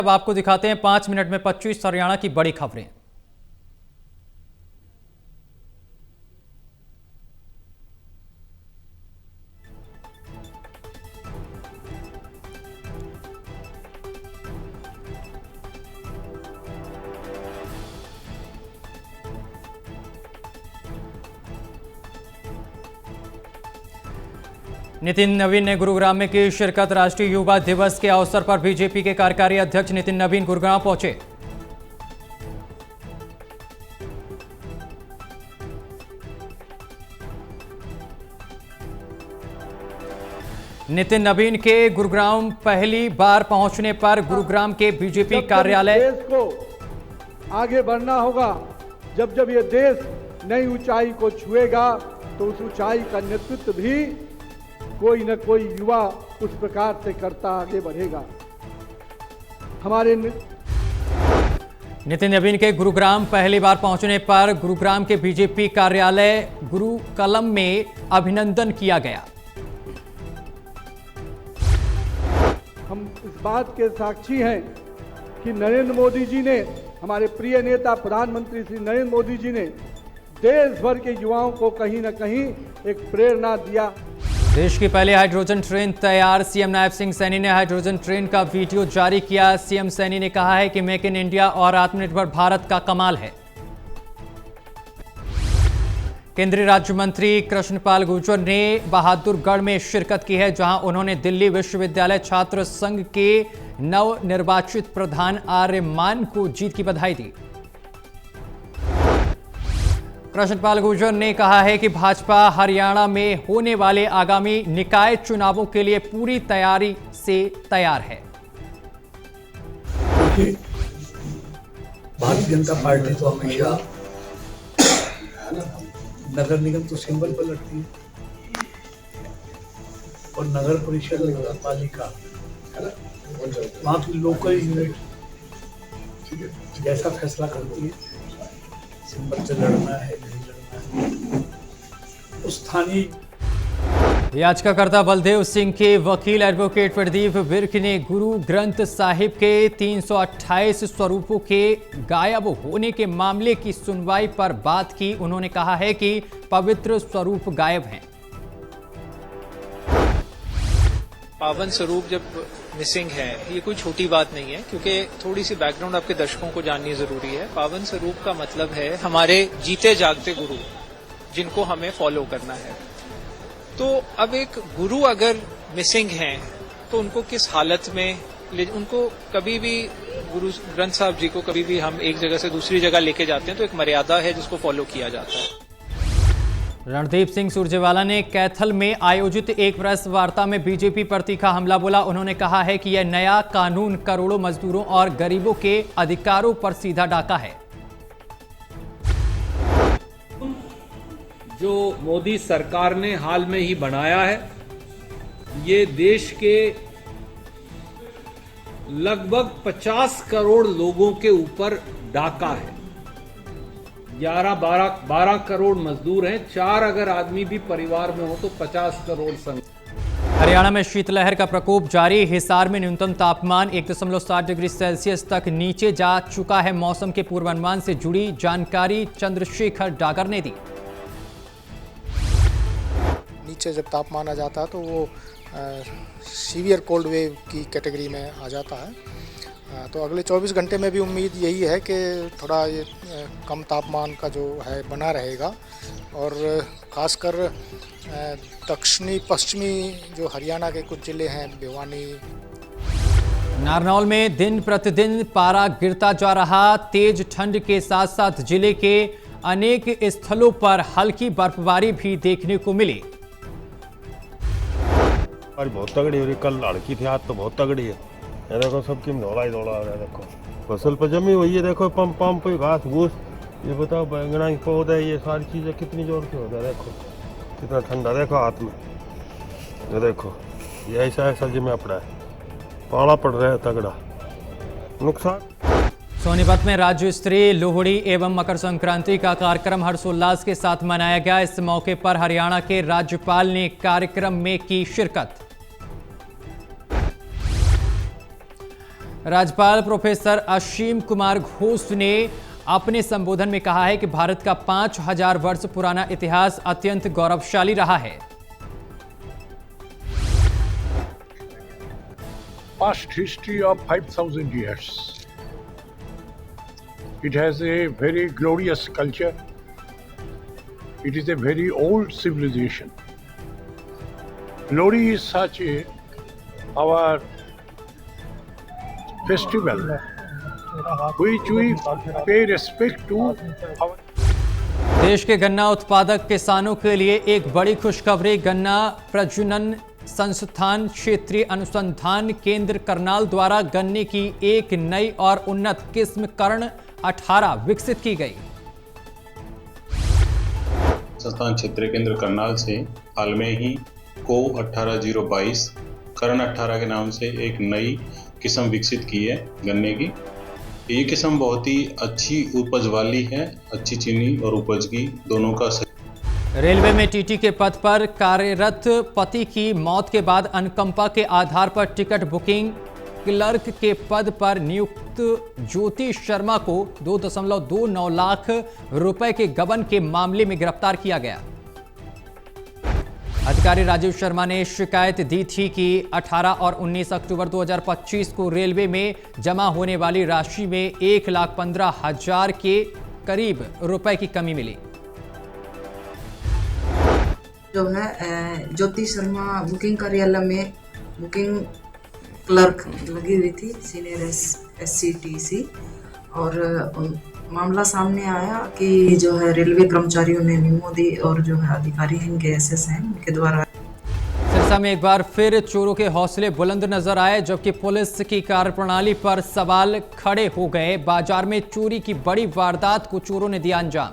अब आपको दिखाते हैं 5 मिनट में 25 हरियाणा की बड़ी खबरें। नितिन नवीन ने गुरुग्राम में की शिरकत। राष्ट्रीय युवा दिवस के अवसर पर बीजेपी के कार्यकारी अध्यक्ष नितिन नवीन गुरुग्राम पहुंचे। नितिन नवीन के गुरुग्राम पहली बार पहुंचने पर गुरुग्राम के बीजेपी कार्यालय। देश को आगे बढ़ना होगा। जब जब ये देश नई ऊंचाई को छुएगा तो उस ऊंचाई का नेतृत्व भी कोई न कोई युवा उस प्रकार से करता आगे बढ़ेगा। हमारे नितिन नवीन के गुरुग्राम पहली बार पहुंचने पर गुरुग्राम के बीजेपी कार्यालय गुरुकलम में अभिनंदन किया गया। हम इस बात के साक्षी हैं कि नरेंद्र मोदी जी ने, हमारे प्रिय नेता प्रधानमंत्री श्री नरेंद्र मोदी जी ने देश भर के युवाओं को कहीं न कहीं एक प्रेरणा दिया। देश की पहली हाइड्रोजन ट्रेन तैयार। सीएम नायब सिंह सैनी ने हाइड्रोजन ट्रेन का वीडियो जारी किया। सीएम सैनी ने कहा है कि मेक इन इंडिया और आत्मनिर्भर भारत का कमाल है। केंद्रीय राज्य मंत्री कृष्णपाल गुर्जर ने बहादुरगढ़ में शिरकत की है, जहां उन्होंने दिल्ली विश्वविद्यालय छात्र संघ के नवनिर्वाचित प्रधान आर्यमान को जीत की बधाई दी। कृष्णपाल गुर्जर ने कहा है कि भाजपा हरियाणा में होने वाले आगामी निकाय चुनावों के लिए पूरी तैयारी से तैयार है। भारतीय जनता पार्टी तो हमेशा नगर निगम तो सिंबल पर लड़ती है और नगर परिषद नगर पालिका वहां की लोकल यूनिट जैसा फैसला करती है, सिंबल से लड़ना है नहीं लड़ना है। उस स्थानीय याचिकाकर्ता बलदेव सिंह के वकील एडवोकेट प्रदीप विर्क ने गुरु ग्रंथ साहिब के 328 स्वरूपों के गायब होने के मामले की सुनवाई पर बात की। उन्होंने कहा है कि पवित्र स्वरूप गायब हैं। पावन स्वरूप जब मिसिंग है, ये कोई छोटी बात नहीं है, क्योंकि थोड़ी सी बैकग्राउंड आपके दर्शकों को जाननी जरूरी है। पावन स्वरूप का मतलब है हमारे जीते जागते गुरु, जिनको हमें फॉलो करना है। तो अब एक गुरु अगर मिसिंग हैं तो उनको किस हालत में उनको कभी भी गुरु ग्रंथ साहब जी को कभी भी हम एक जगह से दूसरी जगह लेके जाते हैं तो एक मर्यादा है जिसको फॉलो किया जाता है। रणदीप सिंह सुरजेवाला ने कैथल में आयोजित एक प्रेस वार्ता में बीजेपी पर तीखा हमला बोला। उन्होंने कहा है कि यह नया कानून करोड़ों मजदूरों और गरीबों के अधिकारों पर सीधा डाका है। जो मोदी सरकार ने हाल में ही बनाया है, ये देश के लगभग 50 करोड़ लोगों के ऊपर डाका है। 12 करोड़ मजदूर हैं, 4 अगर आदमी भी परिवार में हो तो 50 करोड़ संख्या। हरियाणा में शीतलहर का प्रकोप जारी। हिसार में न्यूनतम तापमान 1.7 डिग्री सेल्सियस तक नीचे जा चुका है। मौसम के पूर्वानुमान से जुड़ी जानकारी चंद्रशेखर डागर ने दी। नीचे जब तापमान आ जाता है तो वो सीवियर कोल्ड वेव की कैटेगरी में आ जाता है। तो अगले 24 घंटे में भी उम्मीद यही है कि थोड़ा ये कम तापमान का जो है बना रहेगा और ख़ासकर दक्षिणी पश्चिमी जो हरियाणा के कुछ ज़िले हैं, भिवानी, नारनौल में दिन प्रतिदिन पारा गिरता जा रहा। तेज ठंड के साथ साथ जिले के अनेक स्थलों पर हल्की बर्फबारी भी देखने को मिली। आज बहुत तगड़ी हो रही, कल लड़की थी, आज तो बहुत तगड़ी है। ये देखो सबकी दौड़ा ही दौड़ा हो रहा है। देखो फसल पर जमी हुई है, देखो पंप पे घास घूस, ये बताओ बैंगना के पौधे, ये सारी चीजें कितनी जोर से हो रहा है। देखो कितना ठंडा, देखो हाथ में, ये देखो ये ऐसा जिम्मे पड़ा है, पाला पड़ रहा है तगड़ा नुकसान। सोनीपत में राज्य स्तरीय लोहड़ी एवं मकर संक्रांति का कार्यक्रम हर्षोल्लास के साथ मनाया गया। इस मौके पर हरियाणा के राज्यपाल ने कार्यक्रम में की शिरकत। राज्यपाल प्रोफेसर असीम कुमार घोष ने अपने संबोधन में कहा है कि भारत का 5000 वर्ष पुराना इतिहास अत्यंत गौरवशाली रहा है। Past history of 5,000 years. It has a very glorious culture. It is a very old civilization. Lodi is such our festival which we pay respect to our देश के गन्ना उत्पादक किसानों के लिए एक बड़ी खुशखबरी। गन्ना प्रजनन संस्थान क्षेत्रीय अनुसंधान केंद्र करनाल द्वारा गन्ने की एक नई और उन्नत किस्म कर्ण 18 विकसित की गई। संस्थान क्षेत्रीय केंद्र करनाल से हाल में ही को 18022 कर्ण 18 के नाम से एक नई किस्म विकसित की है गन्ने की। ये किस्म बहुत ही अच्छी उपज वाली है, अच्छी चीनी और उपज की दोनों का रेलवे में टीटी के पद पर कार्यरत पति की मौत के बाद अनुकंपा के आधार पर टिकट बुकिंग क्लर्क के पद पर नियुक्त ज्योति शर्मा को 2.29 लाख रुपए के गबन के मामले में गिरफ्तार किया गया। अधिकारी राजीव शर्मा ने शिकायत दी थी कि 18 और 19 अक्टूबर 2025 को रेलवे में जमा होने वाली राशि में 1,15,000 के करीब रुपए की कमी मिली। जो है ज्योति शर्मा बुकिंग कार्यालय में बुकिंग क्लर्क लगी हुई थी, सीनियर SCTC, और मामला सामने आया कि जो है रेलवे कर्मचारियों ने निमो दी और जो है अधिकारी इनके SS हैं उनके द्वारा। सिरसा में एक बार फिर चोरों के हौसले बुलंद नजर आए, जबकि पुलिस की कार्यप्रणाली पर सवाल खड़े हो गए। बाजार में चोरी की बड़ी वारदात को चोरों ने दिया अंजाम।